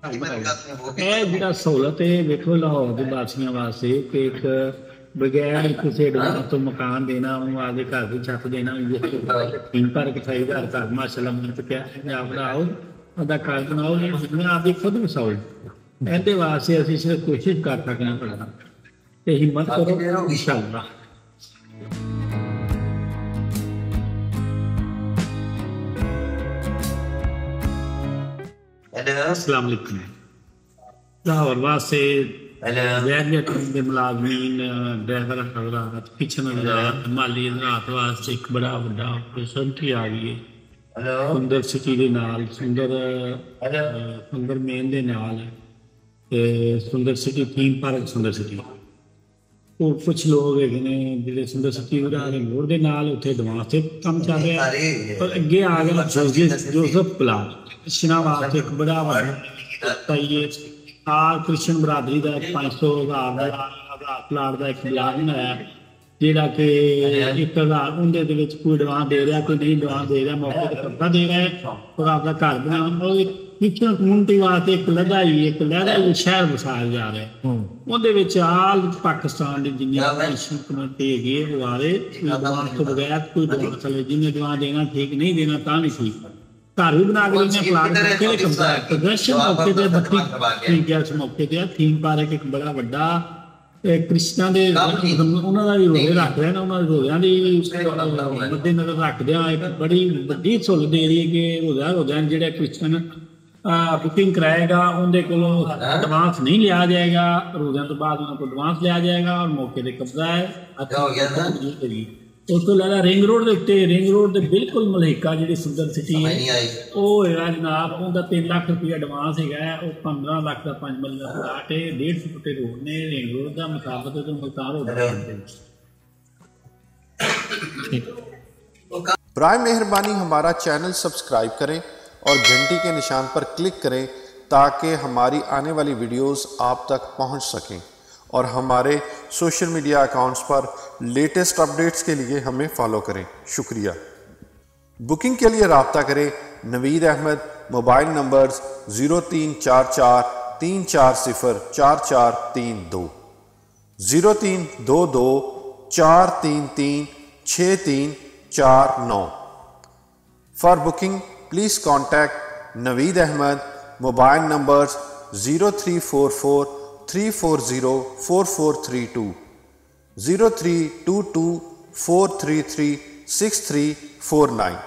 ਇਹ ਜਿਹੜਾ ਸਹੂਲਤ ਹੈ ਵੇਖੋ ਲਾਹੌਰ ਦੇ ਵਾਸੀਆਂ ਵਾਸਤੇ ਕਿ ਇੱਕ ਬਗੈਰ ਕਿਸੇ ਐਡਵਾਂਸ ਤੋਂ ਮਕਾਨ ਦੇਣਾ, ਉਹਨੂੰ ਆਪਦੇ ਘਰ ਦੀ ਛੱਤ ਦੇਣਾ, ਥੀਮ ਪਾਰਕ ਚਾਹੀਦਾ ਘਰ ਮਾਸ਼ਾਅੱਲਾ ਮਿਲ ਚੁੱਕਿਆ ਪੰਜਾਬ ਦਾ ਆਓ ਉਹਦਾ ਘਰ ਬਣਾਓ ਜਿਵੇਂ ਆਪਦੀ ਖੁਦ ਵਸਾਓ। ਇਹਦੇ ਵਾਸਤੇ ਅਸੀਂ ਸਿਰਫ ਕੋਸ਼ਿਸ਼ ਕਰ ਸਕਦੇ ਹਾਂ ਪੜ੍ਹਨਾ ਤੇ ਹਿੰਮਤ ਕਰੋ ਇਨਸ਼ਾਅੱਲਾ। अस्सलाम वालेकुम। लाहौर वास्ते के मुलाजमीन ड्राइवर हजरात किचन हजरात माली हजरात वास्ते एक बड़ा बड़ा अपॉर्चुनिटी आ गई है। सुंदर सिटी के नाल सुंदर मेन के नाल सुंदर सिटी थीम पार्क सुंदर सिटी वो कुछ लोग है जो सुंदर सिटी रोड के नाल उत्थे एडवांस से काम चल रहा है और अगे आ गया जोसफ प्लाट कृष्णा वास्ते एक बड़ा कृष्ण बरादरी का 500,000 प्लाट का एक प्लान बनाया जोड़ा कि 1,000 उन्हें कोई एडवांस दे रहा कोई नहीं एडवांस दे रहा मौके पर कब्जा दे रहा है और अपना घर बना किचन कम्यूनिटी वास्ते एक लहरा शहर बसाया जा रहा है। वो आल पाकिस्तान की जिन्हें क्रिश्चन कम्यूनिटी है वो आ रहे एडवांस तो बगैर कोई एडवांस चले जिन्हें एडवांस देना ठीक नहीं देना तो नहीं ठीक घर भी बना के प्लाट प्रदर्शन मौके पर बत्ती मौके पर थीम पार्क एक बड़ा बड़ा कृष्णा के उन्होंने भी रोजे रख रहे हैं उन्होंने रोज़ों की मद्देनजर रखद एक बड़ी वड्डी सहूलत दे रही है कि रोज़ा जो क्रिश्चन बुकिंग कराएगा उनके को एडवांस नहीं लिया जाएगा, रोज़ों तो बाद उन्होंने एडवांस लिया जाएगा और मौके पर कब्जा है। उस तो इलावा रिंग रोड के उत्ते रिंग रोड के बिल्कुल मलहिका जी सुंदर सिटी है वो है जनाब उनका 3 लाख रुपया एडवांस है वो 15 लाख का 5 मरले का प्लाट है 150 फुटे रोड ने रिंग रोड का मुसाफत तो मुल्तान रोड। बराए मेहरबानी हमारा चैनल सब्सक्राइब करें और घंटी के निशान पर क्लिक करें ताकि हमारी आने वाली वीडियोस आप तक पहुंच सकें और हमारे सोशल मीडिया अकाउंट्स पर लेटेस्ट अपडेट्स के लिए हमें फॉलो करें। शुक्रिया। बुकिंग के लिए रब्ता करें Naveed Ahmed, mobile numbers 0344 340 4432 0322 433 6349। For booking please contact Naveed Ahmed, mobile numbers 0344 340 4432 0322 433 6349।